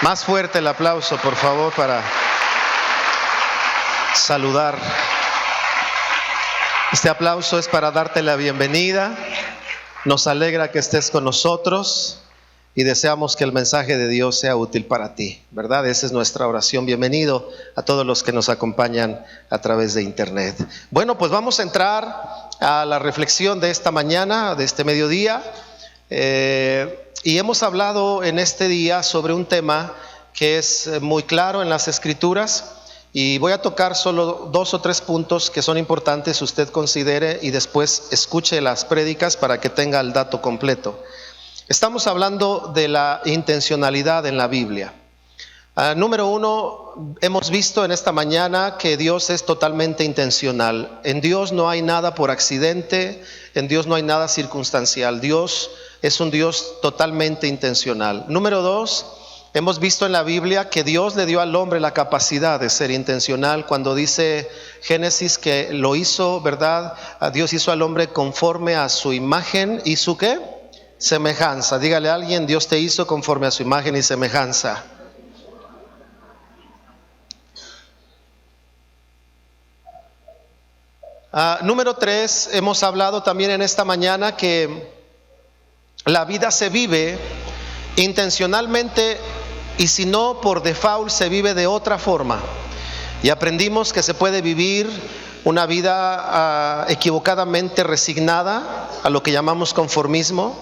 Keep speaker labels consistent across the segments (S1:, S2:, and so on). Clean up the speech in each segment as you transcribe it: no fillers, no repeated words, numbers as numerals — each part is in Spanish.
S1: Más fuerte el aplauso, por favor, para saludar. Este aplauso es para darte la bienvenida. Nos alegra que estés con nosotros y deseamos que el mensaje de Dios sea útil para ti, ¿verdad? Esa es nuestra oración. Bienvenido a todos los que nos acompañan a través de internet. Bueno, pues vamos a entrar a la reflexión de esta mañana, de este mediodía. Y hemos hablado en este día sobre un tema que es muy claro en las Escrituras, y voy a tocar solo 2 o 3 puntos que son importantes, usted considere y después escuche las prédicas para que tenga el dato completo. Estamos hablando de la intencionalidad en la Biblia. Número 1, hemos visto en esta mañana que Dios es totalmente intencional. En Dios no hay nada por accidente, en Dios no hay nada circunstancial. Dios es un Dios totalmente intencional. Número 2, hemos visto en la Biblia que Dios le dio al hombre la capacidad de ser intencional. Cuando dice Génesis que lo hizo, ¿verdad? Dios hizo al hombre conforme a su imagen y su ¿qué? Semejanza. Dígale a alguien: Dios te hizo conforme a su imagen y semejanza. Número 3, hemos hablado también en esta mañana que la vida se vive intencionalmente, y si no, por default se vive de otra forma. Y aprendimos que se puede vivir una vida equivocadamente resignada a lo que llamamos conformismo.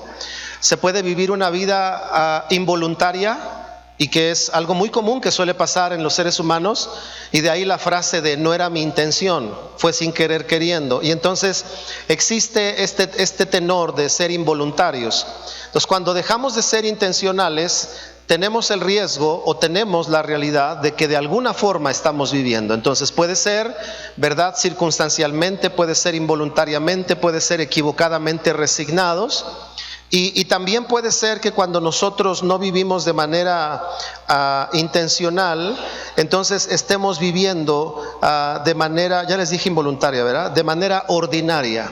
S1: Se puede vivir una vida involuntaria, y que es algo muy común que suele pasar en los seres humanos, y de ahí la frase de no era mi intención, fue sin querer queriendo. Y entonces existe este tenor de ser involuntarios. Entonces, cuando dejamos de ser intencionales, tenemos el riesgo o tenemos la realidad de que de alguna forma estamos viviendo. Entonces puede ser, ¿verdad?, circunstancialmente, puede ser involuntariamente, puede ser equivocadamente resignados. Y también puede ser que cuando nosotros no vivimos de manera intencional, entonces estemos viviendo de manera, ya les dije involuntaria, ¿verdad?, de manera ordinaria.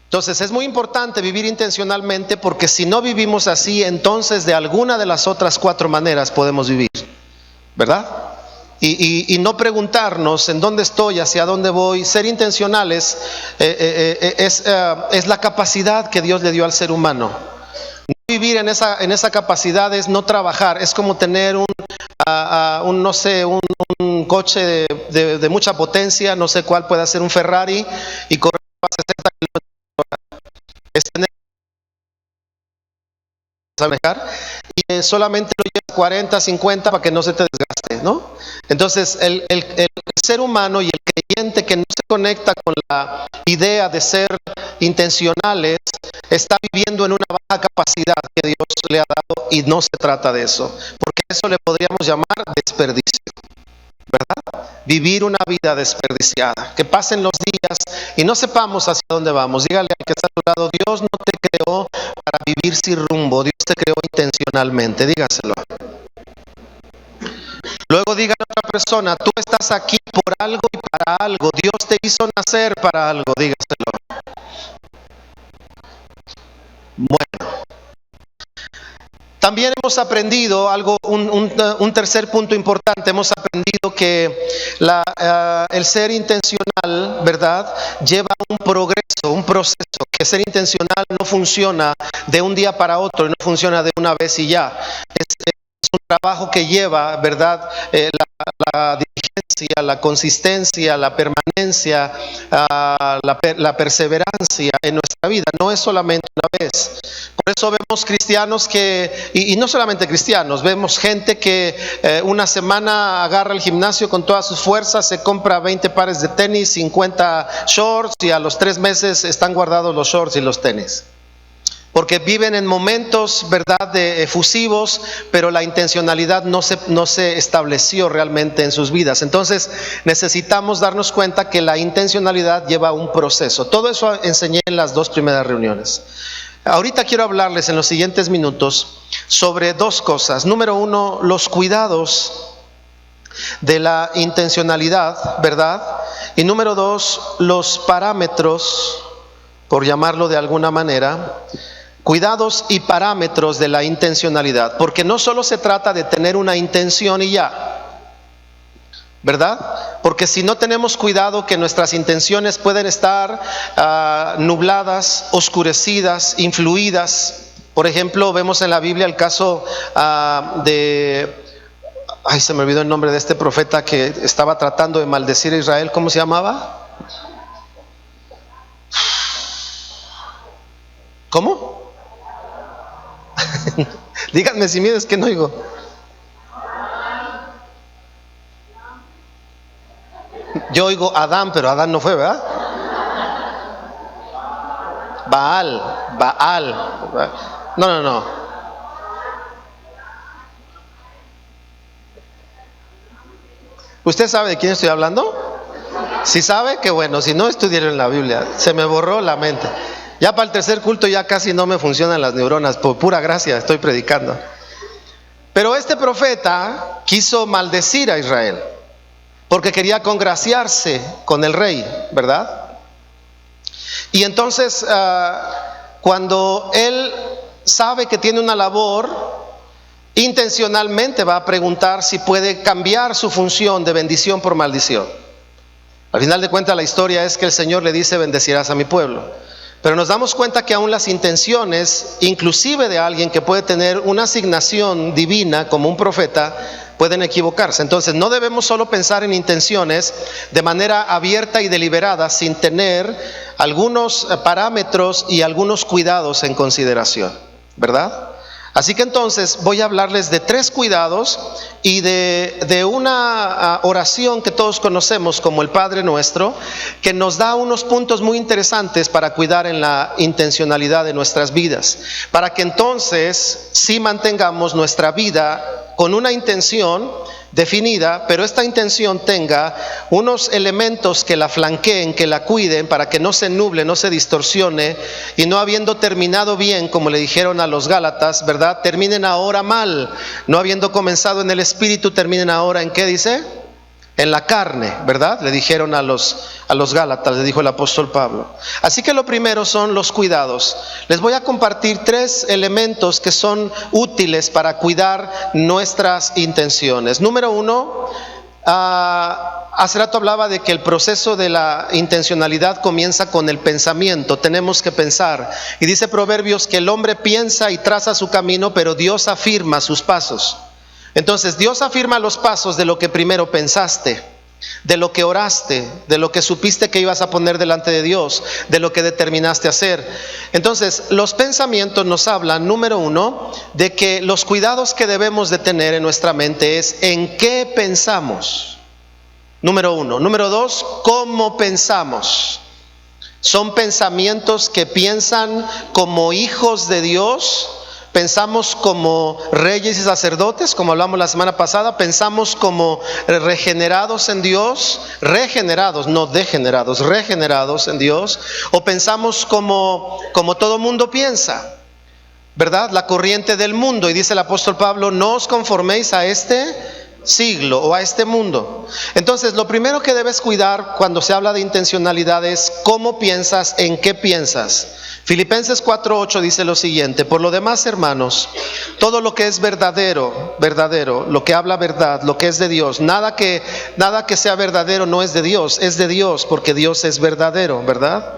S1: Entonces es muy importante vivir intencionalmente, porque si no vivimos así, entonces de alguna de las otras 4 maneras podemos vivir, ¿verdad? Y no preguntarnos en dónde estoy, hacia dónde voy. Ser intencionales es la capacidad que Dios le dio al ser humano. No vivir en esa capacidad es no trabajar. Es como tener un coche de mucha potencia, no sé cuál puede ser, un Ferrari, y correr a 60 kilómetros por hora. Es tener que manejar y solamente lo llevas 40, 50 para que no se te desgaste, ¿no? Entonces el ser humano y el creyente que no se conecta con la idea de ser intencionales está viviendo en una baja capacidad que Dios le ha dado, y no se trata de eso, porque eso le podríamos llamar desperdicio, ¿verdad? Vivir una vida desperdiciada, que pasen los días y no sepamos hacia dónde vamos. Dígale al que está a tu lado: Dios no te creó para vivir sin rumbo, Dios te creó intencionalmente. Dígaselo. Luego dígale a otra persona: tú estás aquí por algo y para algo, Dios te hizo nacer para algo. Dígaselo. Bueno, también hemos aprendido algo, un tercer punto importante. Hemos aprendido que el ser intencional, ¿verdad?, lleva un progreso, un proceso. Que ser intencional no funciona de un día para otro, y no funciona de una vez y ya. Es un trabajo que lleva, ¿verdad?, la diligencia, la consistencia, la permanencia, la perseverancia en nuestra vida. No es solamente una vez. Por eso vemos cristianos y no solamente cristianos, vemos gente que una semana agarra el gimnasio con todas sus fuerzas, se compra 20 pares de tenis, 50 shorts, y a los 3 meses están guardados los shorts y los tenis. Porque viven en momentos, ¿verdad?, efusivos, pero la intencionalidad no se estableció realmente en sus vidas. Entonces necesitamos darnos cuenta que la intencionalidad lleva un proceso. Todo eso enseñé en las 2 primeras reuniones. Ahorita quiero hablarles en los siguientes minutos sobre 2 cosas. Número 1, los cuidados de la intencionalidad, ¿verdad? Y número 2, los parámetros, por llamarlo de alguna manera, Cuidados y parámetros de la intencionalidad, porque no solo se trata de tener una intención y ya, ¿verdad? Porque si no tenemos cuidado, que nuestras intenciones pueden estar nubladas, oscurecidas, influidas. Por ejemplo, vemos en la Biblia el caso se me olvidó el nombre de este profeta que estaba tratando de maldecir a Israel. ¿Cómo se llamaba? ¿Cómo? Díganme si miedo, es que no oigo. Yo oigo Adán, pero Adán no fue, ¿verdad? Baal. No. ¿Usted sabe de quién estoy hablando? Si sabe, qué bueno. Si no, estudiaron en la Biblia. Se me borró la mente. Ya para el tercer culto ya casi no me funcionan las neuronas. Por pura gracia estoy predicando. Pero este profeta quiso maldecir a Israel, porque quería congraciarse con el rey, ¿verdad? Y entonces, cuando él sabe que tiene una labor, intencionalmente va a preguntar si puede cambiar su función de bendición por maldición. Al final de cuentas, la historia es que el Señor le dice: bendecirás a mi pueblo. Pero nos damos cuenta que aún las intenciones, inclusive de alguien que puede tener una asignación divina como un profeta, pueden equivocarse. Entonces no debemos solo pensar en intenciones de manera abierta y deliberada, sin tener algunos parámetros y algunos cuidados en consideración, ¿verdad? Así que entonces voy a hablarles de 3 cuidados y de una oración que todos conocemos como el Padre Nuestro, que nos da unos puntos muy interesantes para cuidar en la intencionalidad de nuestras vidas, para que entonces sí mantengamos nuestra vida con una intención definida, pero esta intención tenga unos elementos que la flanqueen, que la cuiden, para que no se nuble, no se distorsione, y no habiendo terminado bien, como le dijeron a los Gálatas, ¿verdad?, terminen ahora mal. No habiendo comenzado en el Espíritu, terminen ahora ¿en qué dice? En la carne, ¿verdad? Le dijeron a los Gálatas, le dijo el apóstol Pablo. Así que lo primero son los cuidados. Les voy a compartir 3 elementos que son útiles para cuidar nuestras intenciones. Número 1, hace rato hablaba de que el proceso de la intencionalidad comienza con el pensamiento. Tenemos que pensar. Y dice Proverbios que el hombre piensa y traza su camino, pero Dios afirma sus pasos. Entonces Dios afirma los pasos de lo que primero pensaste, de lo que oraste, de lo que supiste que ibas a poner delante de Dios, de lo que determinaste hacer. Entonces los pensamientos nos hablan, número 1, de que los cuidados que debemos de tener en nuestra mente es en qué pensamos. Número 1. Número 2, cómo pensamos. Son pensamientos que piensan como hijos de Dios. Pensamos como reyes y sacerdotes, como hablamos la semana pasada. Pensamos como regenerados en Dios, regenerados, no degenerados, regenerados en Dios. O pensamos como todo mundo piensa, ¿verdad? La corriente del mundo. Y dice el apóstol Pablo: no os conforméis a este siglo o a este mundo. Entonces lo primero que debes cuidar cuando se habla de intencionalidad es cómo piensas, en qué piensas. Filipenses 4:8 dice lo siguiente: por lo demás, hermanos, todo lo que es verdadero, lo que habla verdad, lo que es de Dios, nada que sea verdadero no es de Dios, es de Dios, porque Dios es verdadero, ¿verdad?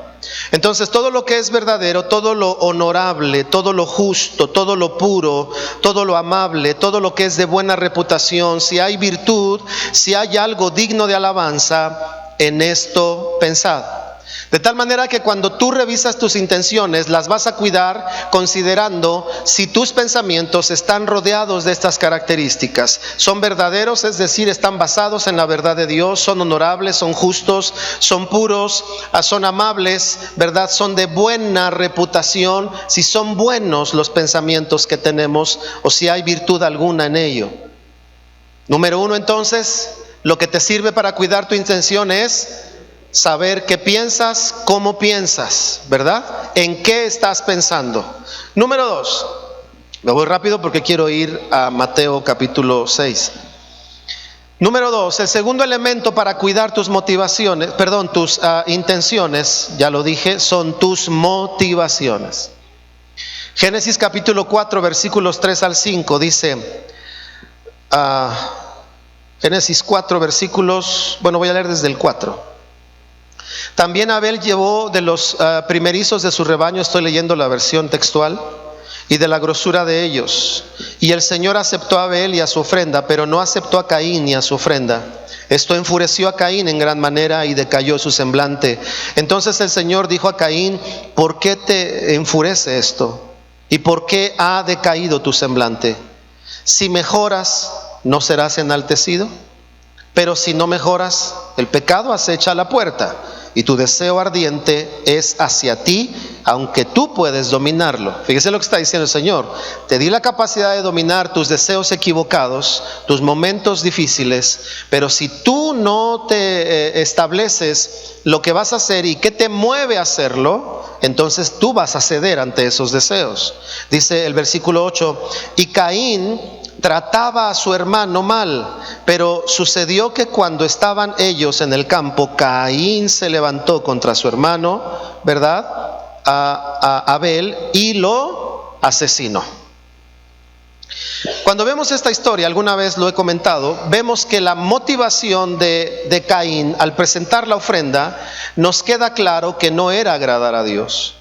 S1: Entonces todo lo que es verdadero, todo lo honorable, todo lo justo, todo lo puro, todo lo amable, todo lo que es de buena reputación, si hay virtud, si hay algo digno de alabanza, en esto pensad. De tal manera que cuando tú revisas tus intenciones, las vas a cuidar considerando si tus pensamientos están rodeados de estas características. Son verdaderos, es decir, están basados en la verdad de Dios, son honorables, son justos, son puros, son amables, ¿verdad? Son de buena reputación, si son buenos los pensamientos que tenemos o si hay virtud alguna en ello. Número 1, entonces, lo que te sirve para cuidar tu intención es saber qué piensas, cómo piensas, ¿verdad? ¿En qué estás pensando? Número 2, me voy rápido porque quiero ir a Mateo capítulo 6. Número 2, el segundo elemento para cuidar tus motivaciones, tus intenciones, ya lo dije, son tus motivaciones. Génesis capítulo 4 versículos 3 al 5 dice, Génesis 4 versículos, voy a leer desde el 4. También Abel llevó de los primerizos de su rebaño, estoy leyendo la versión textual, y de la grosura de ellos. Y el Señor aceptó a Abel y a su ofrenda, pero no aceptó a Caín ni a su ofrenda. Esto enfureció a Caín en gran manera y decayó su semblante. Entonces el Señor dijo a Caín: ¿por qué te enfurece esto? ¿Y por qué ha decaído tu semblante? Si mejoras, ¿no serás enaltecido? Pero si no mejoras, el pecado acecha a la puerta, y tu deseo ardiente es hacia ti, aunque tú puedes dominarlo. Fíjese lo que está diciendo el Señor. Te di la capacidad de dominar tus deseos equivocados, tus momentos difíciles, pero si tú no te estableces lo que vas a hacer y qué te mueve a hacerlo, entonces tú vas a ceder ante esos deseos. Dice el versículo 8: y Caín trataba a su hermano mal, pero sucedió que cuando estaban ellos en el campo, Caín se levantó contra su hermano, ¿verdad?, a Abel, y lo asesinó. Cuando vemos esta historia, alguna vez lo he comentado, vemos que la motivación de Caín al presentar la ofrenda, nos queda claro que no era agradar a Dios.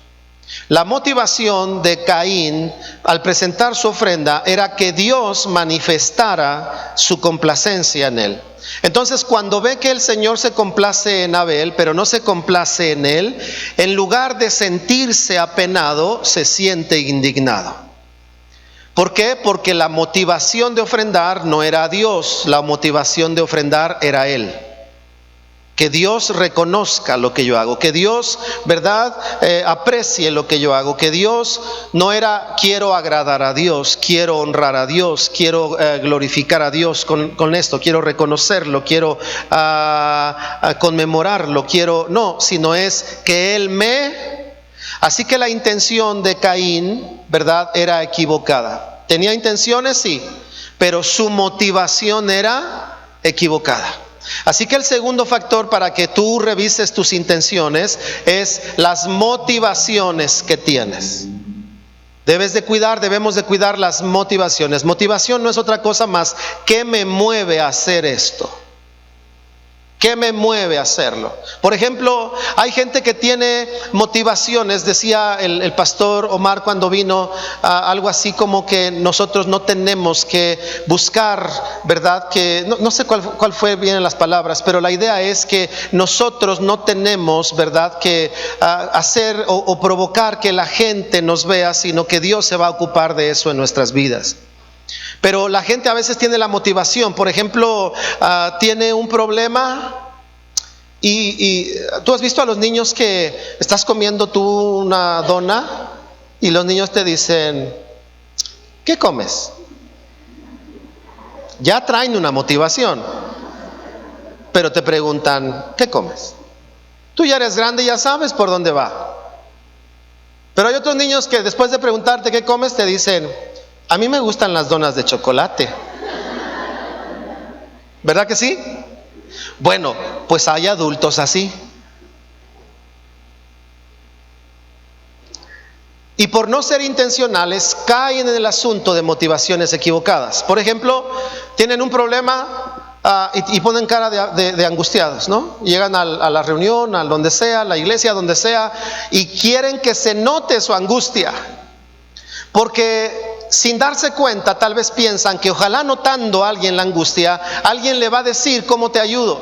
S1: La motivación de Caín al presentar su ofrenda era que Dios manifestara su complacencia en él. Entonces, cuando ve que el Señor se complace en Abel, pero no se complace en él, en lugar de sentirse apenado, se siente indignado. ¿Por qué? Porque la motivación de ofrendar no era a Dios, la motivación de ofrendar era a él. Que Dios reconozca lo que yo hago, que Dios, ¿verdad?, aprecie lo que yo hago, que Dios no era quiero agradar a Dios, quiero honrar a Dios, quiero glorificar a Dios con esto, quiero reconocerlo, quiero conmemorarlo, no, sino es que Él me... Así que la intención de Caín, ¿verdad?, era equivocada. Tenía intenciones, sí, pero su motivación era equivocada. Así que el segundo factor para que tú revises tus intenciones es las motivaciones que tienes. Debemos de cuidar las motivaciones. Motivación no es otra cosa más, ¿qué me mueve a hacer esto? ¿Qué me mueve a hacerlo? Por ejemplo, hay gente que tiene motivaciones, decía el pastor Omar cuando vino, algo así como que nosotros no tenemos que buscar, ¿verdad? Que no sé cuál fue bien las palabras, pero la idea es que nosotros no tenemos, ¿verdad?, que hacer o provocar que la gente nos vea, sino que Dios se va a ocupar de eso en nuestras vidas. Pero la gente a veces tiene la motivación, por ejemplo, tiene un problema y tú has visto a los niños que estás comiendo tú una dona y los niños te dicen, ¿qué comes? Ya traen una motivación, pero te preguntan, ¿qué comes? Tú ya eres grande y ya sabes por dónde va. Pero hay otros niños que después de preguntarte qué comes te dicen, a mí me gustan las donas de chocolate. ¿Verdad que sí? Bueno, pues hay adultos así. Y por no ser intencionales, caen en el asunto de motivaciones equivocadas. Por ejemplo, tienen un problema y ponen cara de angustiados, ¿no? Llegan a la reunión, a donde sea, a la iglesia, donde sea, y quieren que se note su angustia. Porque sin darse cuenta, tal vez piensan que ojalá notando a alguien la angustia, alguien le va a decir cómo te ayudo.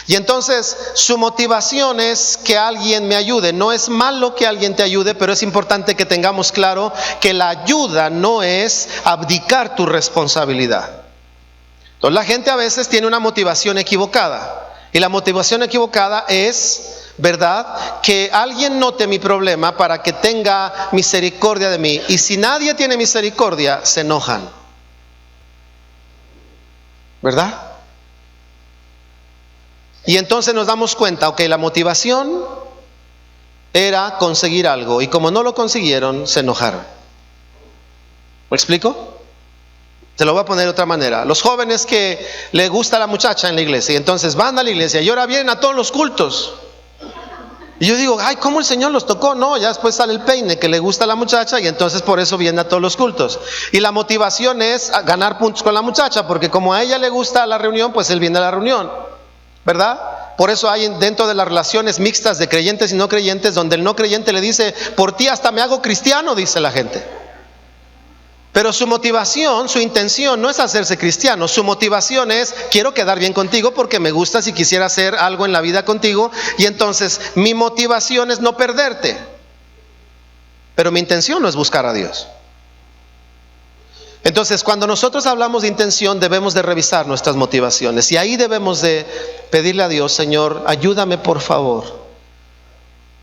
S1: Y entonces su motivación es que alguien me ayude. No es malo que alguien te ayude, pero es importante que tengamos claro que la ayuda no es abdicar tu responsabilidad. Entonces la gente a veces tiene una motivación equivocada. Y la motivación equivocada es, ¿verdad?, que alguien note mi problema para que tenga misericordia de mí. Y si nadie tiene misericordia, se enojan. ¿Verdad? Y entonces nos damos cuenta, ok, la motivación era conseguir algo. Y como no lo consiguieron, se enojaron. ¿Me explico? Te lo voy a poner de otra manera. Los jóvenes que le gusta la muchacha en la iglesia y entonces van a la iglesia y ahora vienen a todos los cultos. Y yo digo, ay, ¿cómo el Señor los tocó? No, ya después sale el peine que le gusta a la muchacha y entonces por eso viene a todos los cultos. Y la motivación es ganar puntos con la muchacha, porque como a ella le gusta la reunión, pues él viene a la reunión, ¿verdad? Por eso hay dentro de las relaciones mixtas de creyentes y no creyentes, donde el no creyente le dice, por ti hasta me hago cristiano, dice la gente. Pero su motivación, su intención no es hacerse cristiano. Su motivación es, quiero quedar bien contigo porque me gustas y quisiera hacer algo en la vida contigo. Y entonces mi motivación es no perderte. Pero mi intención no es buscar a Dios. Entonces, cuando nosotros hablamos de intención, debemos de revisar nuestras motivaciones. Y ahí debemos de pedirle a Dios, Señor, ayúdame por favor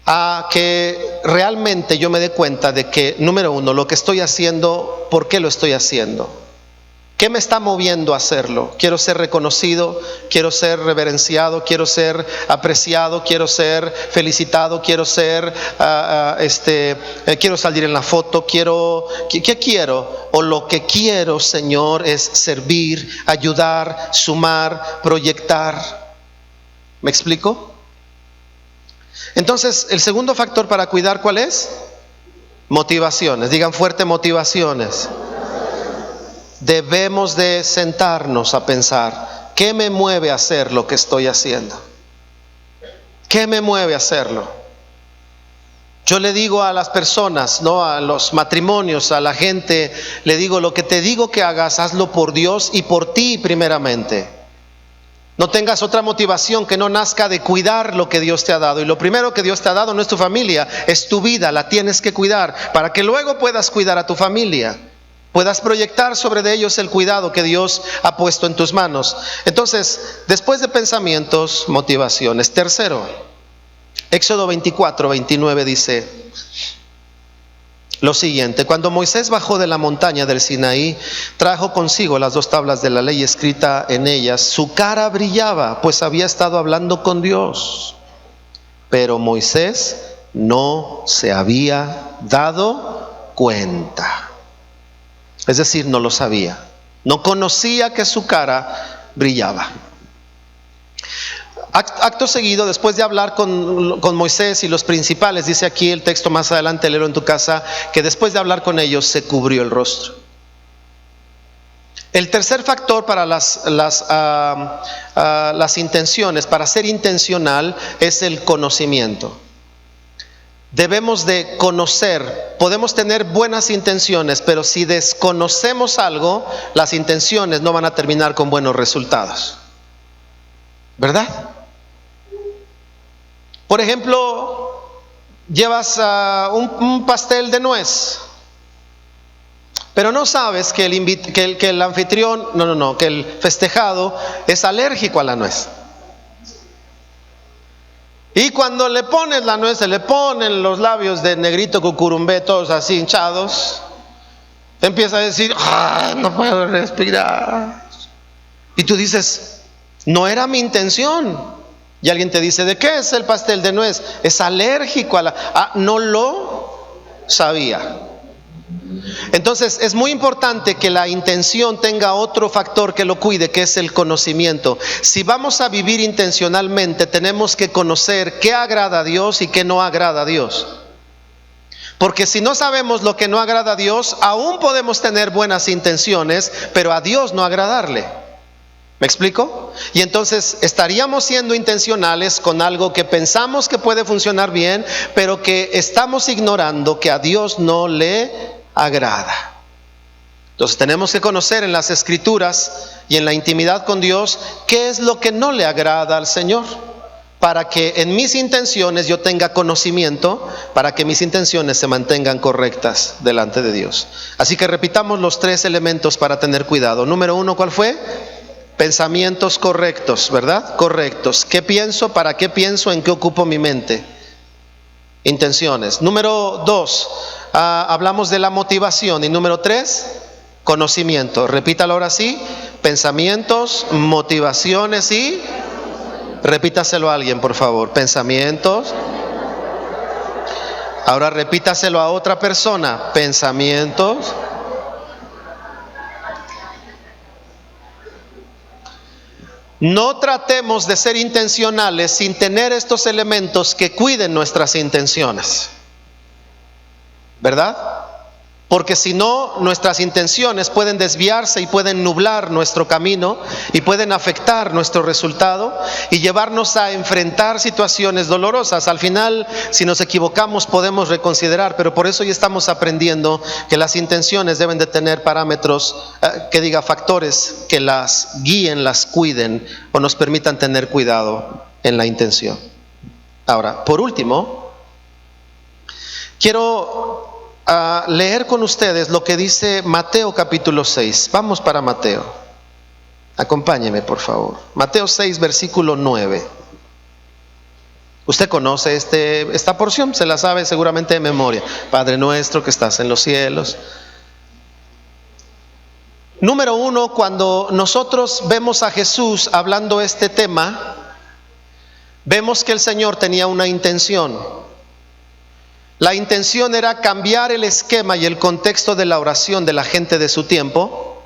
S1: a que realmente yo me dé cuenta de que, número uno, lo que estoy haciendo, ¿por qué lo estoy haciendo? ¿Qué me está moviendo a hacerlo? Quiero ser reconocido, quiero ser reverenciado, quiero ser apreciado, quiero ser felicitado, quiero ser, quiero salir en la foto, ¿qué quiero? O lo que quiero, Señor, es servir, ayudar, sumar, proyectar. ¿Me explico? Entonces, el segundo factor para cuidar, ¿cuál es? Motivaciones. Digan fuerte, motivaciones. Debemos de sentarnos a pensar, ¿qué me mueve a hacer lo que estoy haciendo? ¿Qué me mueve a hacerlo? Yo le digo a las personas, no a los matrimonios, a la gente, le digo, lo que te digo que hagas, hazlo por Dios y por ti primeramente. No tengas otra motivación que no nazca de cuidar lo que Dios te ha dado. Y lo primero que Dios te ha dado no es tu familia, es tu vida, la tienes que cuidar para que luego puedas cuidar a tu familia, puedas proyectar sobre de ellos el cuidado que Dios ha puesto en tus manos. Entonces, después de pensamientos, motivaciones. Tercero, Éxodo 24:29 dice lo siguiente: cuando Moisés bajó de la montaña del Sinaí, trajo consigo las 2 tablas de la ley escrita en ellas. Su cara brillaba, pues había estado hablando con Dios. Pero Moisés no se había dado cuenta. Es decir, no lo sabía. No conocía que su cara brillaba. Acto seguido, después de hablar con Moisés y los principales, dice aquí el texto más adelante, léelo en tu casa, que después de hablar con ellos se cubrió el rostro. El tercer factor para las intenciones, para ser intencional, es el conocimiento. Debemos de conocer. Podemos tener buenas intenciones, pero si desconocemos algo, las intenciones no van a terminar con buenos resultados, ¿verdad? Por ejemplo, llevas un pastel de nuez, pero no sabes que el anfitrión, que el festejado es alérgico a la nuez. Y cuando le pones la nuez, se le ponen los labios de negrito cucurumbé, todos así hinchados. Empieza a decir, no puedo respirar. Y tú dices, no era mi intención. Y alguien te dice, ¿de qué es el pastel de nuez? Es alérgico a la... no lo sabía. Entonces es muy importante que la intención tenga otro factor que lo cuide, que es el conocimiento. Si vamos a vivir intencionalmente, tenemos que conocer qué agrada a Dios y qué no agrada a Dios. Porque si no sabemos lo que no agrada a Dios, aún podemos tener buenas intenciones, pero a Dios no agradarle. ¿Me explico? Y entonces estaríamos siendo intencionales con algo que pensamos que puede funcionar bien, pero que estamos ignorando que a Dios no le agrada. Entonces tenemos que conocer en las Escrituras y en la intimidad con Dios qué es lo que no le agrada al Señor, para que en mis intenciones yo tenga conocimiento, para que mis intenciones se mantengan correctas delante de Dios. Así que repitamos los 3 elementos para tener cuidado. Número 1, ¿cuál fue? Pensamientos correctos, ¿verdad? Correctos. ¿Qué pienso? ¿Para qué pienso? ¿En qué ocupo mi mente? Intenciones. Número 2, hablamos de la motivación. Y número 3, conocimiento. Repítalo ahora sí. Pensamientos, motivaciones y... repítaselo a alguien, por favor. Pensamientos. Ahora repítaselo a otra persona. Pensamientos. No tratemos de ser intencionales sin tener estos elementos que cuiden nuestras intenciones, ¿verdad? Porque si no, nuestras intenciones pueden desviarse y pueden nublar nuestro camino y pueden afectar nuestro resultado y llevarnos a enfrentar situaciones dolorosas. Al final, si nos equivocamos, podemos reconsiderar, pero por eso ya estamos aprendiendo que las intenciones deben de tener parámetros, factores que las guíen, las cuiden o nos permitan tener cuidado en la intención. Ahora, por último, quiero leer con ustedes lo que dice Mateo capítulo 6. Vamos para Mateo. Acompáñeme, por favor. Mateo 6, versículo 9. Usted conoce esta porción, se la sabe seguramente de memoria. Padre nuestro que estás en los cielos. Número uno, cuando nosotros vemos a Jesús hablando este tema, vemos que el Señor tenía una intención. La intención era cambiar el esquema y el contexto de la oración de la gente de su tiempo.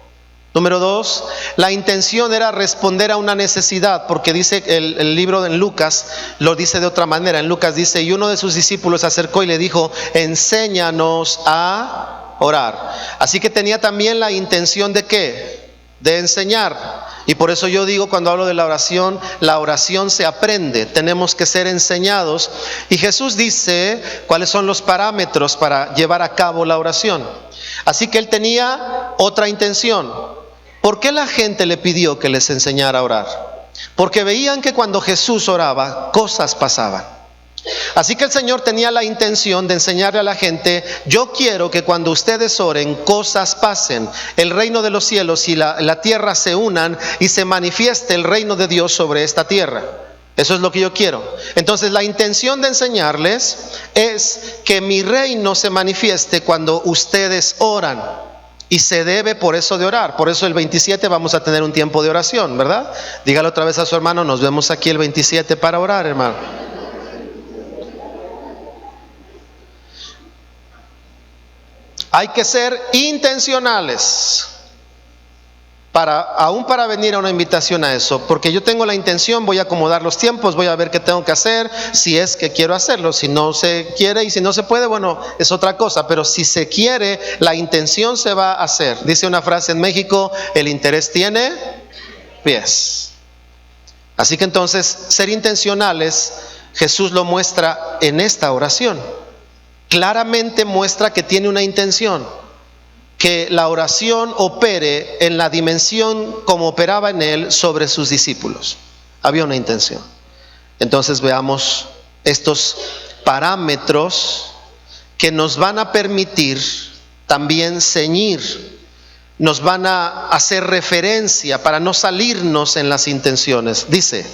S1: Número dos, la intención era responder a una necesidad, porque dice el libro en Lucas, lo dice de otra manera. En Lucas dice, y uno de sus discípulos se acercó y le dijo, enséñanos a orar. Así que tenía también la intención de ¿qué? De enseñar. Y por eso yo digo, cuando hablo de la oración se aprende, tenemos que ser enseñados. Y Jesús dice cuáles son los parámetros para llevar a cabo la oración. Así que él tenía otra intención. ¿Por qué la gente le pidió que les enseñara a orar? Porque veían que cuando Jesús oraba, cosas pasaban. Así que el Señor tenía la intención de enseñarle a la gente, yo quiero que cuando ustedes oren, cosas pasen. El reino de los cielos y la tierra se unan y se manifieste el reino de Dios sobre esta tierra. Eso es lo que yo quiero. Entonces la intención de enseñarles es que mi reino se manifieste cuando ustedes oran. Y se debe por eso de orar. Por eso el 27 vamos a tener un tiempo de oración, ¿verdad? Dígale otra vez a su hermano, nos vemos aquí el 27 para orar, hermano. Hay que ser intencionales aún para venir a una invitación a eso, porque yo tengo la intención, voy a acomodar los tiempos, voy a ver qué tengo que hacer, si es que quiero hacerlo. Si no se quiere y si no se puede, bueno, es otra cosa, pero si se quiere, la intención se va a hacer. Dice una frase en México, el interés tiene pies. Así que entonces, ser intencionales, Jesús lo muestra en esta oración. Claramente muestra que tiene una intención, que la oración opere en la dimensión como operaba en él sobre sus discípulos. Había una intención. Entonces veamos estos parámetros que nos van a permitir también ceñir, nos van a hacer referencia para no salirnos en las intenciones. Dice,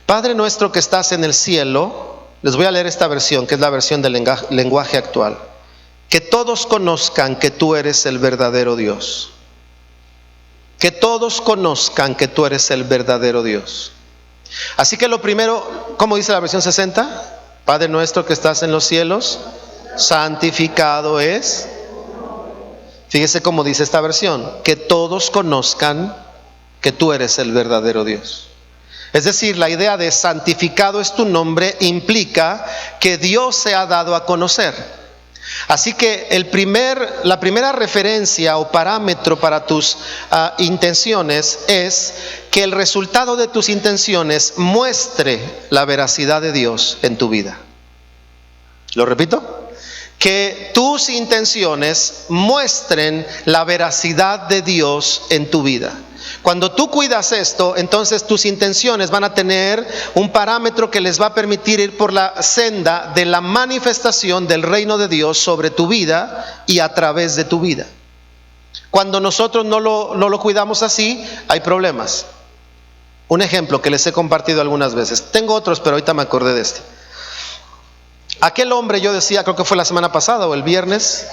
S1: Padre nuestro que estás en el cielo. Les voy a leer esta versión, que es la versión del lenguaje actual. Que todos conozcan que tú eres el verdadero Dios. Que todos conozcan que tú eres el verdadero Dios. Así que lo primero, ¿cómo dice la versión 60? Padre nuestro que estás en los cielos, santificado es. Fíjese cómo dice esta versión. Que todos conozcan que tú eres el verdadero Dios. Es decir, la idea de santificado es tu nombre implica que Dios se ha dado a conocer. Así que la primera referencia o parámetro para tus intenciones es que el resultado de tus intenciones muestre la veracidad de Dios en tu vida. ¿Lo repito? Que tus intenciones muestren la veracidad de Dios en tu vida. Cuando tú cuidas esto, entonces tus intenciones van a tener un parámetro que les va a permitir ir por la senda de la manifestación del reino de Dios sobre tu vida y a través de tu vida. Cuando nosotros no lo cuidamos así, hay problemas. Un ejemplo que les he compartido algunas veces. Tengo otros, pero ahorita me acordé de este. Aquel hombre, yo decía, creo que fue la semana pasada o el viernes,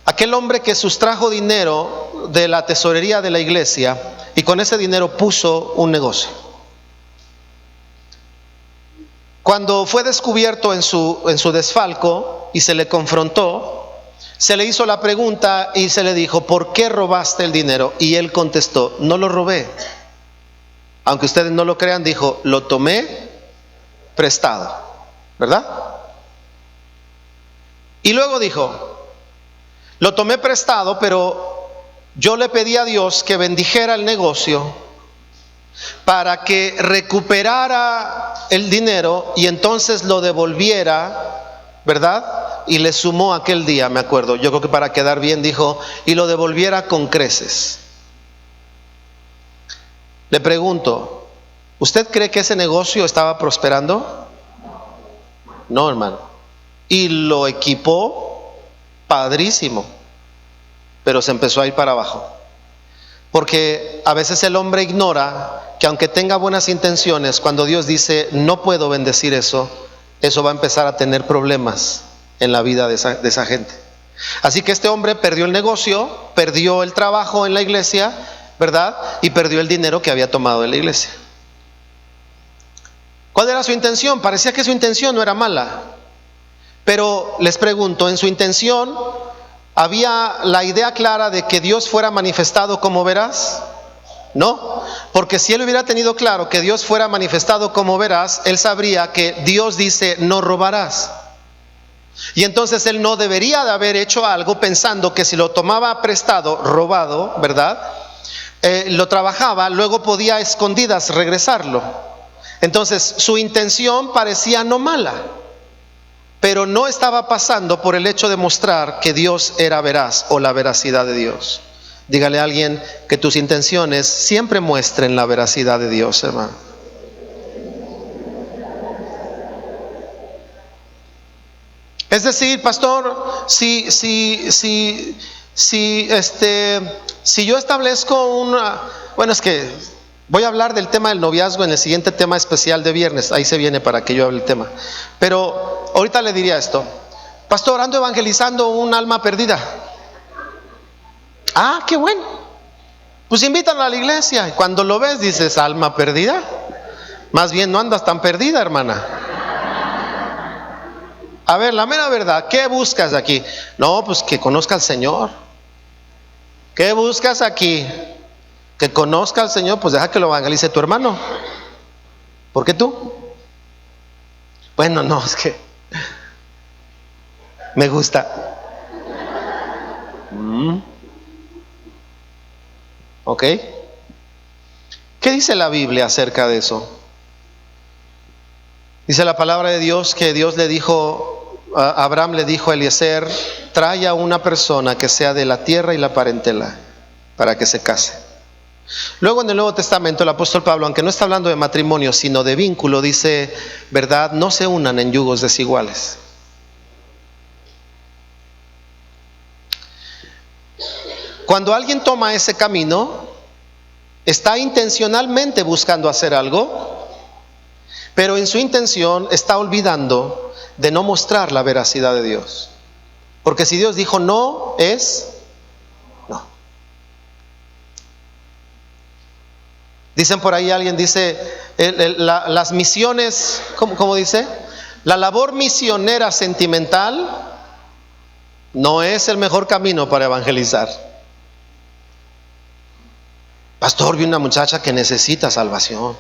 S1: aquel hombre que sustrajo dinero de la tesorería de la iglesia y con ese dinero puso un negocio. Cuando fue descubierto en su desfalco y se le confrontó, se le hizo la pregunta y se le dijo, ¿por qué robaste el dinero? Y él contestó, no lo robé. Aunque ustedes no lo crean, dijo, lo tomé prestado, ¿verdad? Y luego dijo, lo tomé prestado, pero yo le pedí a Dios que bendijera el negocio para que recuperara el dinero y entonces lo devolviera, ¿verdad? Y le sumó aquel día, me acuerdo, yo creo que para quedar bien dijo, y lo devolviera con creces. Le pregunto, ¿usted cree que ese negocio estaba prosperando? No, hermano. Y lo equipó padrísimo, pero se empezó a ir para abajo. Porque a veces el hombre ignora que aunque tenga buenas intenciones, cuando Dios dice no puedo bendecir eso, eso va a empezar a tener problemas en la vida de esa gente. Así que este hombre perdió el negocio, perdió el trabajo en la iglesia, ¿verdad? Y perdió el dinero que había tomado de la iglesia. ¿Cuál era su intención? Parecía que su intención no era mala. Pero les pregunto, ¿en su intención había la idea clara de que Dios fuera manifestado como veraz? No, porque si él hubiera tenido claro que Dios fuera manifestado como veraz, él sabría que Dios dice no robarás. Y entonces él no debería de haber hecho algo pensando que si lo tomaba prestado, robado, ¿verdad? Lo trabajaba, luego podía a escondidas regresarlo. Entonces su intención parecía no mala, pero no estaba pasando por el hecho de mostrar que Dios era veraz o la veracidad de Dios. Dígale a alguien que tus intenciones siempre muestren la veracidad de Dios, hermano. Es decir, pastor, si yo establezco una... Bueno, es que voy a hablar del tema del noviazgo en el siguiente tema especial de viernes. Ahí se viene para que yo hable el tema. Pero ahorita le diría esto. Pastor, ando evangelizando un alma perdida. Ah, qué bueno. Pues invítalo a la iglesia. Y cuando lo ves dices, alma perdida. Más bien no andas tan perdida, hermana. A ver, la mera verdad, ¿qué buscas aquí? No, pues que conozca al Señor. ¿Qué buscas aquí? Que conozca al Señor, pues deja que lo evangelice tu hermano. ¿Por qué tú? Bueno, no, es que me gusta. ¿Ok? ¿Qué dice la Biblia acerca de eso? Dice la palabra de Dios que Dios le dijo, Abraham le dijo a Eliezer, trae a una persona que sea de la tierra y la parentela para que se case. Luego en el Nuevo Testamento el apóstol Pablo, aunque no está hablando de matrimonio sino de vínculo, dice, verdad, no se unan en yugos desiguales. Cuando alguien toma ese camino, está intencionalmente buscando hacer algo, pero en su intención está olvidando de no mostrar la veracidad de Dios. Porque si Dios dijo no, es no. Dicen por ahí, alguien dice, las misiones, ¿cómo dice? La labor misionera sentimental no es el mejor camino para evangelizar. Pastor, vi una muchacha que necesita salvación.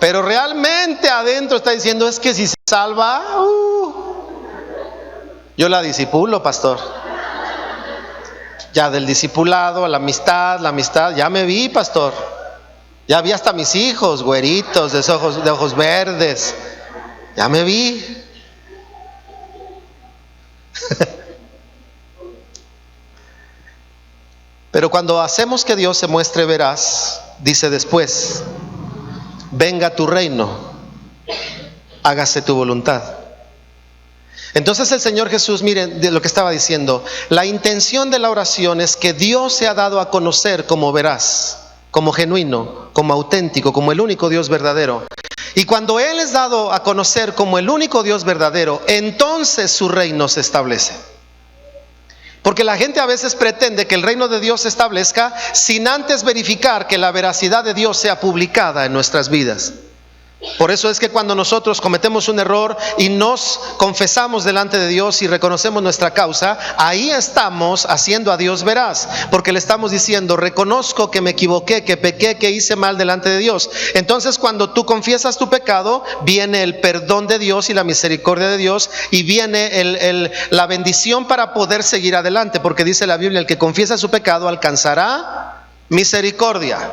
S1: Pero realmente adentro está diciendo, es que si se salva, yo la discipulo, pastor. Ya del discipulado a la amistad, ya me vi, pastor. Ya vi hasta mis hijos, güeritos, de ojos verdes. Ya me vi. Pero cuando hacemos que Dios se muestre veraz, dice después, venga tu reino, hágase tu voluntad. Entonces el Señor Jesús, miren de lo que estaba diciendo, la intención de la oración es que Dios sea dado a conocer como veraz, como genuino, como auténtico, como el único Dios verdadero. Y cuando Él es dado a conocer como el único Dios verdadero, entonces su reino se establece. Porque la gente a veces pretende que el reino de Dios se establezca sin antes verificar que la veracidad de Dios sea publicada en nuestras vidas. Por eso es que cuando nosotros cometemos un error y nos confesamos delante de Dios y reconocemos nuestra causa, ahí estamos haciendo a Dios veraz, porque le estamos diciendo: reconozco que me equivoqué, que pequé, que hice mal delante de Dios. Entonces, cuando tú confiesas tu pecado, viene el perdón de Dios y la misericordia de Dios, y viene la bendición para poder seguir adelante, porque dice la Biblia: el que confiesa su pecado alcanzará misericordia.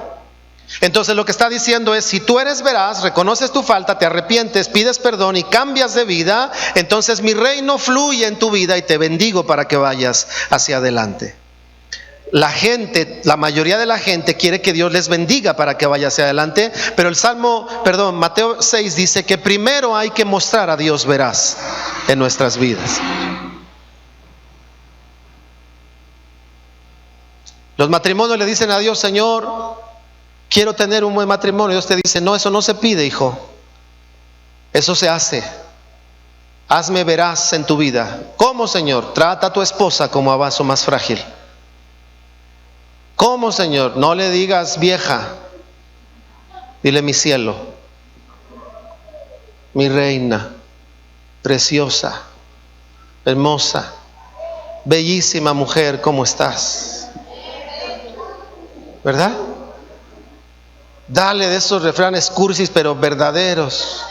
S1: Entonces lo que está diciendo es: si tú eres veraz, reconoces tu falta, te arrepientes, pides perdón y cambias de vida, entonces mi reino fluye en tu vida y te bendigo para que vayas hacia adelante. La mayoría de la gente quiere que Dios les bendiga para que vaya hacia adelante, pero Mateo 6 dice que primero hay que mostrar a Dios veraz en nuestras vidas. Los matrimonios le dicen a Dios: Señor, quiero tener un buen matrimonio. Dios te dice: no, eso no se pide, hijo, eso se hace. Hazme veraz en tu vida. ¿Cómo, Señor? Trata a tu esposa como a vaso más frágil. ¿Cómo, Señor? No le digas vieja, dile mi cielo, mi reina, preciosa, hermosa, bellísima mujer, ¿cómo estás? ¿Verdad? Dale de esos refranes cursis pero verdaderos.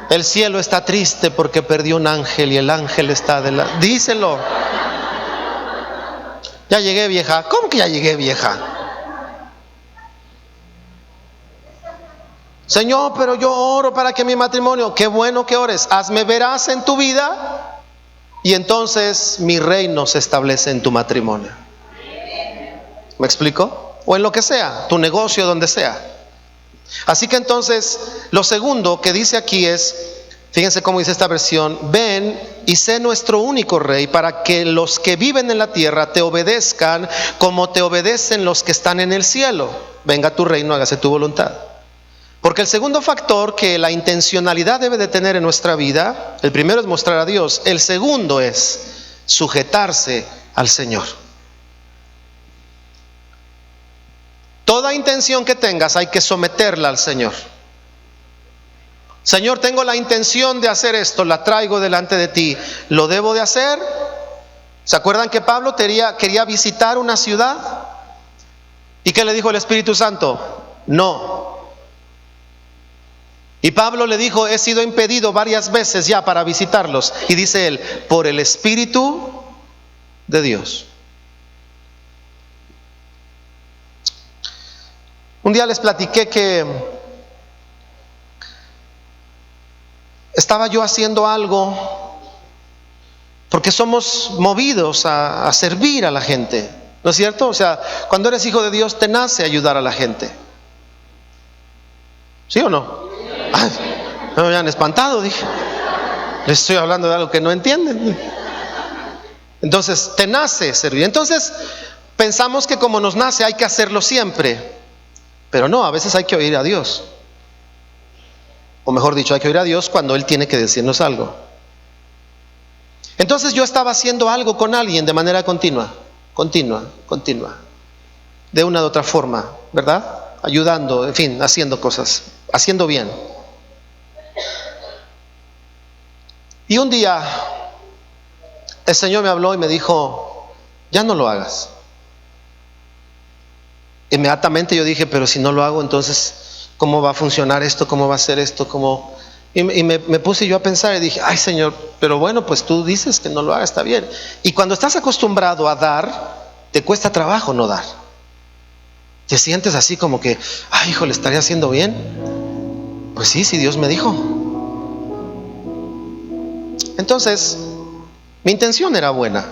S1: El cielo está triste porque perdió un ángel y el ángel está adelante. Díselo. Ya llegué, vieja. ¿Cómo que ya llegué, vieja? Señor, pero yo oro para que mi matrimonio. Qué bueno que ores. Hazme veraz en tu vida y entonces mi reino se establece en tu matrimonio. ¿Me explico? O en lo que sea, tu negocio, donde sea. Así que entonces, lo segundo que dice aquí es, fíjense cómo dice esta versión: ven y sé nuestro único rey, para que los que viven en la tierra te obedezcan como te obedecen los que están en el cielo. Venga tu reino, hágase tu voluntad. Porque el segundo factor que la intencionalidad debe de tener en nuestra vida, el primero es mostrar a Dios, el segundo es sujetarse al Señor. Toda intención que tengas hay que someterla al Señor. Señor, tengo la intención de hacer esto, la traigo delante de ti, ¿lo debo de hacer? ¿Se acuerdan que Pablo quería visitar una ciudad? ¿Y qué le dijo el Espíritu Santo? No. Y Pablo le dijo: he sido impedido varias veces ya para visitarlos. Y dice él: por el Espíritu de Dios. Un día les platiqué que estaba yo haciendo algo, porque somos movidos a servir a la gente, ¿no es cierto? O sea, cuando eres hijo de Dios te nace ayudar a la gente. ¿Sí o no? Ay, me habían espantado, dije. Les estoy hablando de algo que no entienden. Entonces, te nace servir. Entonces, pensamos que como nos nace hay que hacerlo siempre. Pero no, a veces hay que oír a Dios. O mejor dicho, hay que oír a Dios cuando Él tiene que decirnos algo. Entonces yo estaba haciendo algo con alguien de manera continua. De una u otra forma, ¿verdad? Ayudando, en fin, haciendo cosas, haciendo bien. Y un día el Señor me habló y me dijo: ya no lo hagas. Inmediatamente yo dije: pero si no lo hago, entonces ¿cómo va a funcionar esto? ¿Cómo va a ser esto? ¿Cómo? Y me puse yo a pensar y dije: ay, Señor, pero bueno, pues tú dices que no lo hagas, está bien. Y cuando estás acostumbrado a dar, te cuesta trabajo no dar. Te sientes así como que: ay, hijo, ¿le estaré haciendo bien? Pues sí, Dios me dijo. Entonces, mi intención era buena,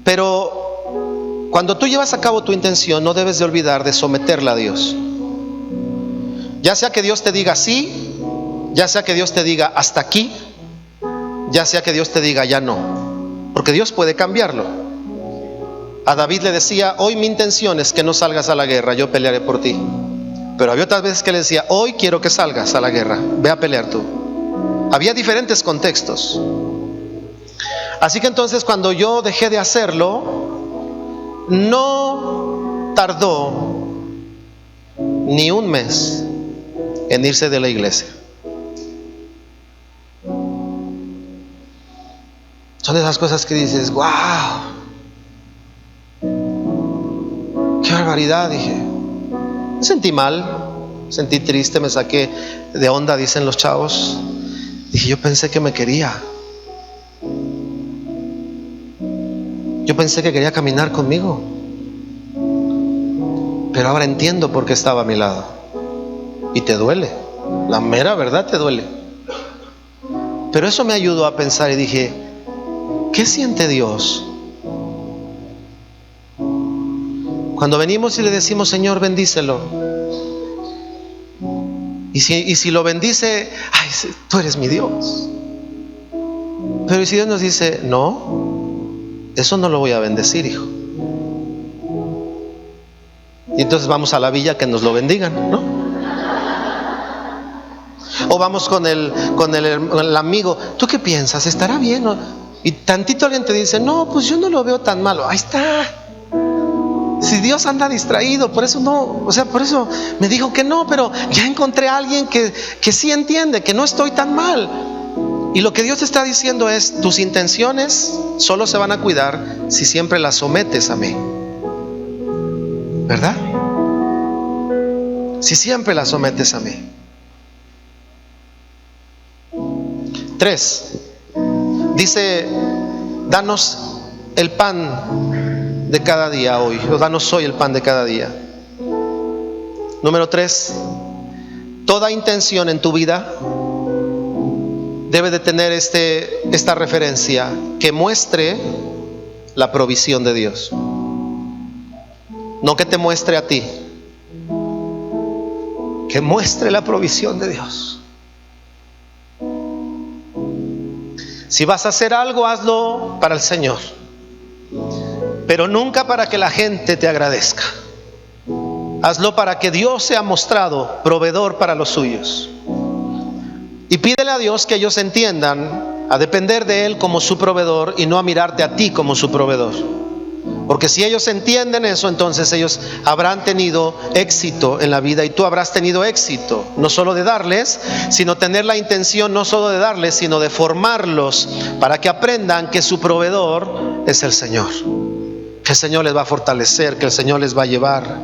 S1: pero cuando tú llevas a cabo tu intención, no debes de olvidar de someterla a Dios. Ya sea que Dios te diga sí, ya sea que Dios te diga hasta aquí, ya sea que Dios te diga ya no, porque Dios puede cambiarlo. A David le decía: hoy mi intención es que no salgas a la guerra, yo pelearé por ti. Pero había otras veces que le decía: hoy quiero que salgas a la guerra, ve a pelear tú. Había diferentes contextos. Así que entonces, cuando yo dejé de hacerlo, no tardó ni un mes en irse de la iglesia. Son esas cosas que dices, wow, qué barbaridad. Dije, me sentí mal, sentí triste, me saqué de onda, dicen los chavos. Dije, yo pensé que me quería. Yo pensé que quería caminar conmigo. Pero ahora entiendo por qué estaba a mi lado. Y te duele, la mera verdad te duele. Pero eso me ayudó a pensar y dije, ¿qué siente Dios cuando venimos y le decimos, Señor, bendícelo? Y si lo bendice, ay, tú eres mi Dios. Pero si Dios nos dice, no, eso no lo voy a bendecir, hijo. Y entonces vamos a la villa que nos lo bendigan, ¿no? O vamos con el amigo, ¿tú qué piensas? ¿Estará bien? Y tantito alguien te dice, no, pues yo no lo veo tan malo. Ahí está. Si Dios anda distraído, por eso no, o sea, por eso me dijo que no, pero ya encontré a alguien que sí entiende, que no estoy tan mal. Y lo que Dios te está diciendo es, tus intenciones solo se van a cuidar si siempre las sometes a mí, ¿verdad? Si siempre las sometes a mí. 3. Dice, danos el pan de cada día hoy, o danos hoy el pan de cada día. Número 3, toda intención en tu vida debe de tener esta referencia que muestre la provisión de Dios. No que te muestre a ti, que muestre la provisión de Dios. Si vas a hacer algo, hazlo para el Señor, pero nunca para que la gente te agradezca. Hazlo para que Dios sea mostrado proveedor para los suyos. Y pídele a Dios que ellos entiendan a depender de Él como su proveedor y no a mirarte a ti como su proveedor. Porque si ellos entienden eso, entonces ellos habrán tenido éxito en la vida y tú habrás tenido éxito, no solo de darles, sino tener la intención no solo de darles, sino de formarlos para que aprendan que su proveedor es el Señor, que el Señor les va a fortalecer, que el Señor les va a llevar.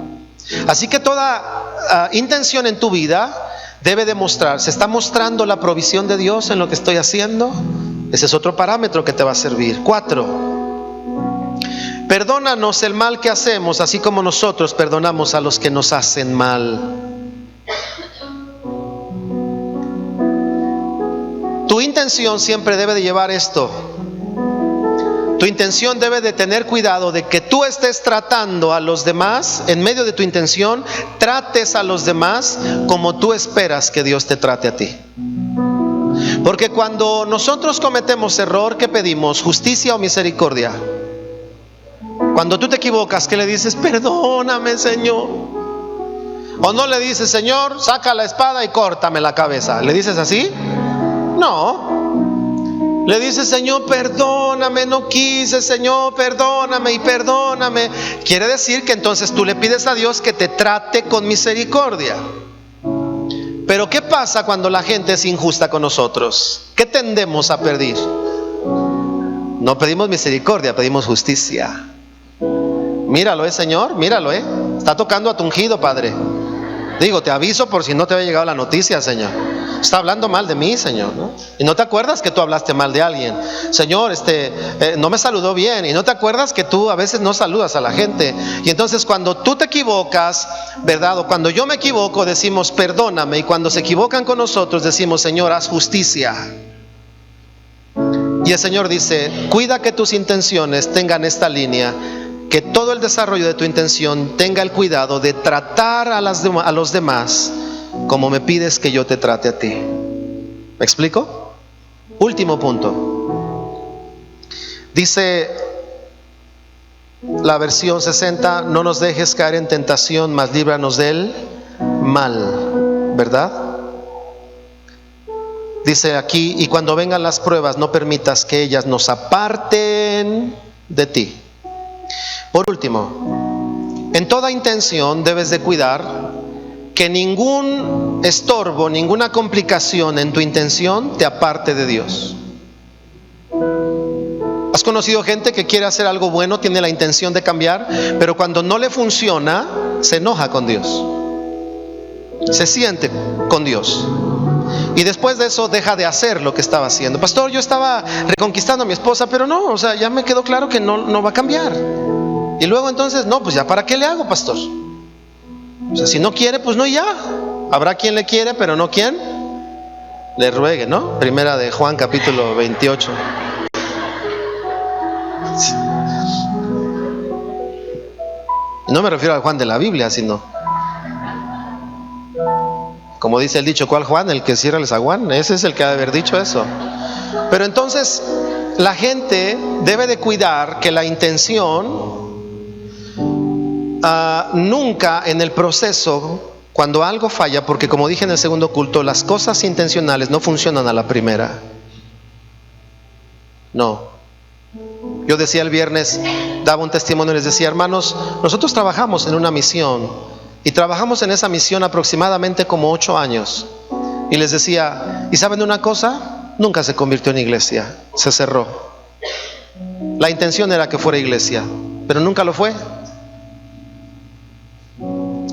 S1: Así que toda intención en tu vida debe demostrar, ¿se está mostrando la provisión de Dios en lo que estoy haciendo? Ese es otro parámetro que te va a servir. 4. Perdónanos el mal que hacemos, así como nosotros perdonamos a los que nos hacen mal. Tu intención siempre debe de llevar esto. Tu intención debe de tener cuidado de que tú estés tratando a los demás, en medio de tu intención, trates a los demás como tú esperas que Dios te trate a ti. Porque cuando nosotros cometemos error, ¿qué pedimos? ¿Justicia o misericordia? Cuando tú te equivocas, ¿qué le dices? Perdóname, Señor. O no le dices, Señor, saca la espada y córtame la cabeza. ¿Le dices así? No. Le dices, Señor, perdóname, no quise, Señor, perdóname y perdóname. Quiere decir que entonces tú le pides a Dios que te trate con misericordia. Pero ¿qué pasa cuando la gente es injusta con nosotros? ¿Qué tendemos a pedir? No pedimos misericordia, pedimos justicia. Míralo, Señor, míralo, está tocando a tu ungido, Padre. Digo, te aviso por si no te había llegado la noticia, Señor. Está hablando mal de mí, Señor, ¿no? Y no te acuerdas que tú hablaste mal de alguien. Señor, no me saludó bien. Y no te acuerdas que tú a veces no saludas a la gente. Y entonces cuando tú te equivocas, ¿verdad? O cuando yo me equivoco, decimos perdóname. Y cuando se equivocan con nosotros, decimos, Señor, haz justicia. Y el Señor dice, cuida que tus intenciones tengan esta línea, que todo el desarrollo de tu intención tenga el cuidado de tratar a los demás como me pides que yo te trate a ti. ¿Me explico? Último punto. Dice la versión 60, no nos dejes caer en tentación, mas líbranos del mal, ¿verdad? Dice aquí, y cuando vengan las pruebas, no permitas que ellas nos aparten de ti. Por último, en toda intención debes de cuidar que ningún estorbo, ninguna complicación en tu intención te aparte de Dios. ¿Has conocido gente que quiere hacer algo bueno, tiene la intención de cambiar, pero cuando no le funciona, se enoja con Dios, se siente con Dios, y después de eso deja de hacer lo que estaba haciendo? Pastor, yo estaba reconquistando a mi esposa, pero no, o sea, ya me quedó claro que no va a cambiar. Y luego entonces, no, pues ya para qué le hago, pastor. O sea, si no quiere, pues no, y ya. Habrá quien le quiere, pero no quien le ruegue, ¿no? Primera de Juan, capítulo 28. No me refiero al Juan de la Biblia, sino, como dice el dicho, ¿cuál Juan? El que cierra el zaguán. Ese es el que ha de haber dicho eso. Pero entonces, la gente debe de cuidar que la intención nunca en el proceso, cuando algo falla, porque como dije en el segundo culto, las cosas intencionales no funcionan a la primera. No. Yo decía el viernes, daba un testimonio y les decía: hermanos, nosotros trabajamos en una misión y trabajamos en esa misión aproximadamente como 8 años. Y les decía, ¿y saben una cosa? Nunca se convirtió en iglesia, se cerró. La intención era que fuera iglesia, pero nunca lo fue.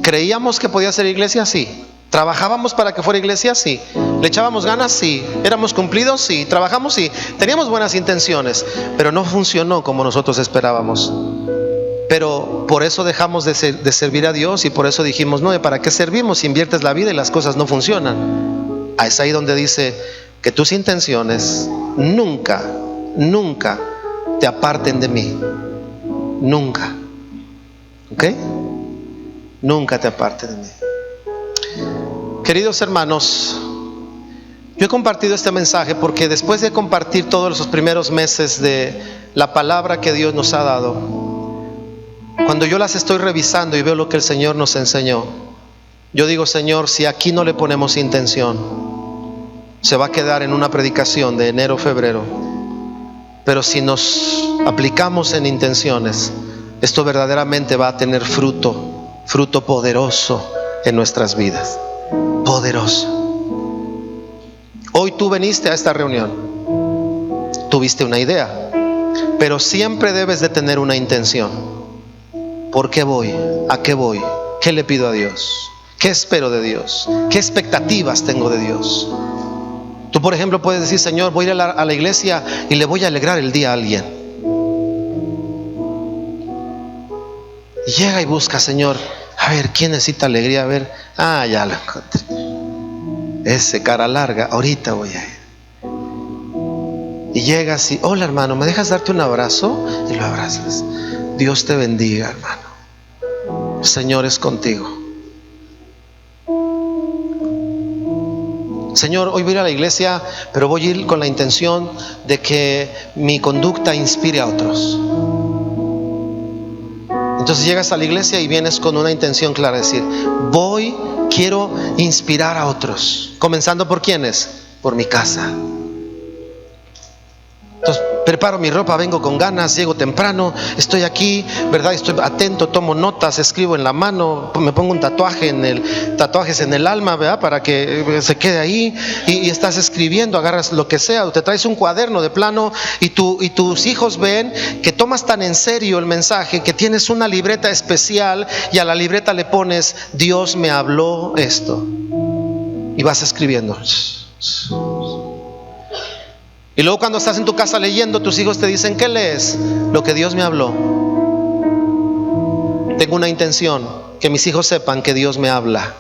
S1: ¿Creíamos que podía ser iglesia? Sí. ¿Trabajábamos para que fuera iglesia? Sí. ¿Le echábamos ganas? Sí. ¿Éramos cumplidos? Sí. ¿Trabajamos? Sí. Teníamos buenas intenciones, pero no funcionó como nosotros esperábamos. Pero por eso dejamos de servir a Dios, y por eso dijimos, no, ¿para qué servimos si inviertes la vida y las cosas no funcionan? Es ahí donde dice que tus intenciones nunca te aparten de mí. Nunca. ¿Ok? Nunca te aparten de mí. Queridos hermanos, yo he compartido este mensaje porque después de compartir todos esos primeros meses de la palabra que Dios nos ha dado, cuando yo las estoy revisando y veo lo que el Señor nos enseñó, yo digo: Señor, si aquí no le ponemos intención, se va a quedar en una predicación de enero, febrero. Pero si nos aplicamos en intenciones, esto verdaderamente va a tener fruto poderoso en nuestras vidas. Poderoso. Hoy tú viniste a esta reunión, tuviste una idea, pero siempre debes de tener una intención. ¿Por qué voy? ¿A qué voy? ¿Qué le pido a Dios? ¿Qué espero de Dios? ¿Qué expectativas tengo de Dios? Tú, por ejemplo, puedes decir: Señor, voy a ir a la iglesia y le voy a alegrar el día a alguien. Y llega y busca: Señor, a ver, ¿quién necesita alegría? A ver, ya lo encontré. Ese cara larga, ahorita voy a ir. Y llegas y: hola hermano, ¿me dejas darte un abrazo? Y lo abrazas. Dios te bendiga, hermano. El Señor es contigo. Señor, hoy voy a ir a la iglesia, pero voy a ir con la intención de que mi conducta inspire a otros. Entonces llegas a la iglesia y vienes con una intención clara, decir: quiero inspirar a otros. Comenzando por ¿quiénes? Por mi casa. Entonces preparo mi ropa, vengo con ganas, llego temprano, estoy aquí, ¿verdad? Estoy atento, tomo notas, escribo en la mano, me pongo un tatuajes en el alma, ¿verdad? Para que se quede ahí, y estás escribiendo, agarras lo que sea, o te traes un cuaderno de plano, y tus hijos ven que tomas tan en serio el mensaje que tienes una libreta especial, y a la libreta le pones: Dios me habló esto, y vas escribiendo. Y luego cuando estás en tu casa leyendo, tus hijos te dicen: ¿qué lees? Lo que Dios me habló. Tengo una intención, que mis hijos sepan que Dios me habla.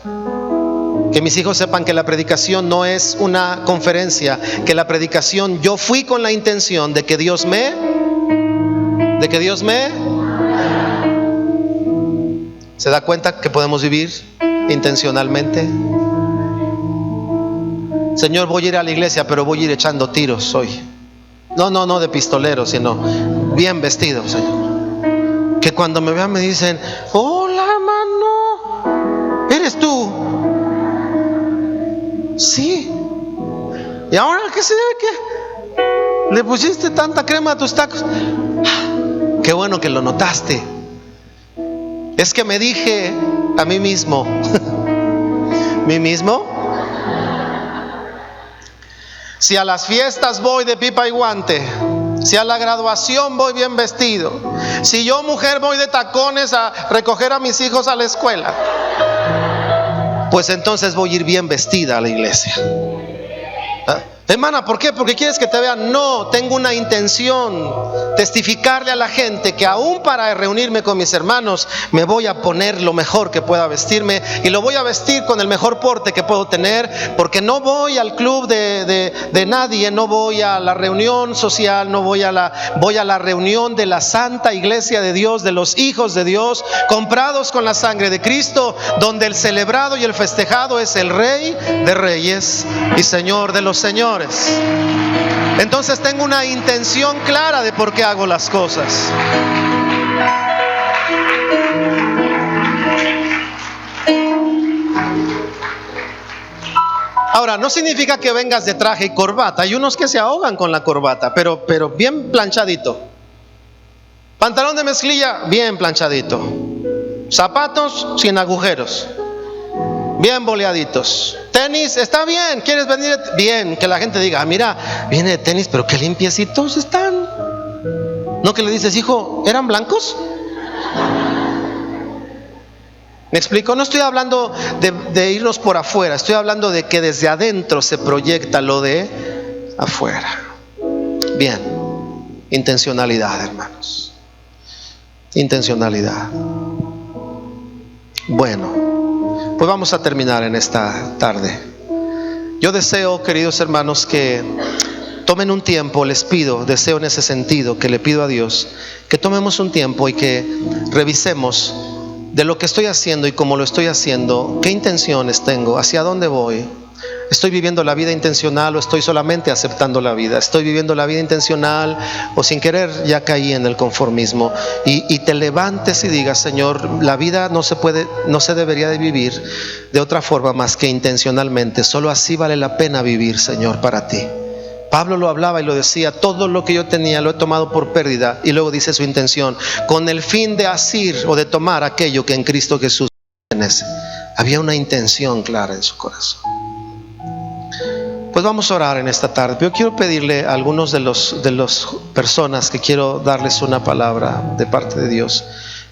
S1: Que mis hijos sepan que la predicación no es una conferencia, que la predicación, yo fui con la intención de que Dios me ¿Se da cuenta que podemos vivir intencionalmente? Señor, voy a ir a la iglesia, pero voy a ir echando tiros hoy. No de pistolero, sino bien vestido, Señor. Que cuando me vean me dicen: hola hermano, ¿eres tú? Sí. ¿Y ahora qué se debe que le pusiste tanta crema a tus tacos? Qué bueno que lo notaste. Es que me dije a mí mismo: ¿Mí mismo? Si a las fiestas voy de pipa y guante, si a la graduación voy bien vestido, si yo, mujer, voy de tacones a recoger a mis hijos a la escuela, pues entonces voy a ir bien vestida a la iglesia. Hermana, ¿por qué? Porque quieres que te vean. No, tengo una intención: testificarle a la gente que aún para reunirme con mis hermanos me voy a poner lo mejor que pueda vestirme, y lo voy a vestir con el mejor porte que puedo tener, porque no voy al club de nadie, no voy a la reunión social, no voy a la reunión de la santa iglesia de Dios, de los hijos de Dios, comprados con la sangre de Cristo, donde el celebrado y el festejado es el Rey de Reyes y Señor de los Señores. Entonces tengo una intención clara de por qué hago las cosas. Ahora, no significa que vengas de traje y corbata. Hay unos que se ahogan con la corbata, pero bien planchadito. Pantalón de mezclilla, bien planchadito. Zapatos sin agujeros, bien boleaditos. Tenis, está bien. ¿Quieres venir? Bien, que la gente diga: mira, viene de tenis, pero qué limpiecitos están. No que le dices: hijo, ¿eran blancos? ¿Me explico? No estoy hablando de irnos por afuera, estoy hablando de que desde adentro se proyecta lo de afuera. Bien, intencionalidad, hermanos. Intencionalidad. Bueno, pues vamos a terminar en esta tarde. Yo deseo, queridos hermanos, que tomen un tiempo. Les pido, deseo en ese sentido, que le pido a Dios que tomemos un tiempo y que revisemos de lo que estoy haciendo y cómo lo estoy haciendo, qué intenciones tengo, hacia dónde voy. ¿Estoy viviendo la vida intencional o estoy solamente aceptando la vida? ¿Estoy viviendo la vida intencional o sin querer ya caí en el conformismo? Y te levantes y digas: Señor, la vida no se debería de vivir de otra forma más que intencionalmente. Solo así vale la pena vivir, Señor, para ti. Pablo lo hablaba y lo decía: todo lo que yo tenía lo he tomado por pérdida. Y luego dice su intención: con el fin de asir o de tomar aquello que en Cristo Jesús pertenece. Había una intención clara en su corazón. Pues vamos a orar en esta tarde. Yo quiero pedirle a algunos de las personas que quiero darles una palabra de parte de Dios,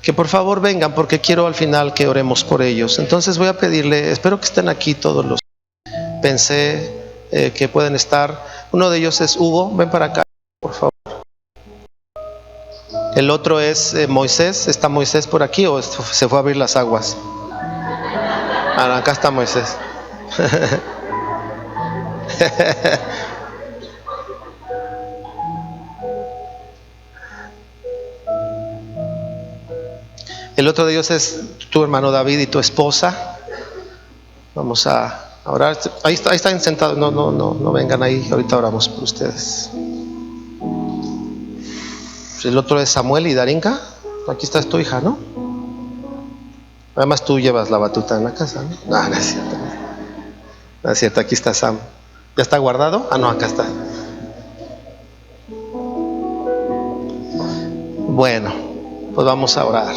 S1: que por favor vengan, porque quiero al final que oremos por ellos. Entonces voy a pedirle, espero que estén aquí todos los pensé que pueden estar. Uno de ellos es Hugo, ven para acá, por favor. El otro es Moisés. ¿Está Moisés por aquí o se fue a abrir las aguas? Ah, no, acá está Moisés. El otro de ellos es tu hermano David y tu esposa. Vamos a orar. Ahí están sentados. No vengan ahí. Ahorita oramos por ustedes. El otro es Samuel y Darinka. Aquí está tu hija, ¿no? Además tú llevas la batuta en la casa, ¿no? No es cierto. No es cierto, aquí está Sam. ¿Ya está guardado? Ah, no, acá está. Bueno, pues vamos a orar.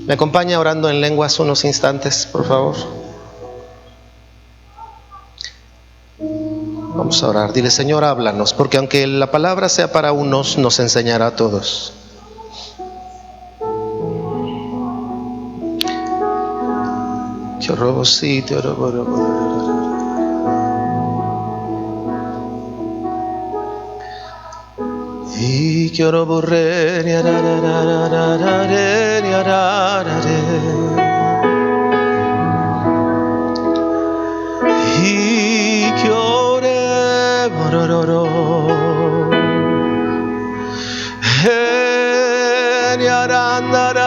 S1: ¿Me acompaña orando en lenguas unos instantes, por favor? Vamos a orar. Dile: Señor, háblanos, porque aunque la palabra sea para unos, nos enseñará a todos. Qué robosito, y que oro borré ni ararararare ni ararare y que ore borororo ni arandara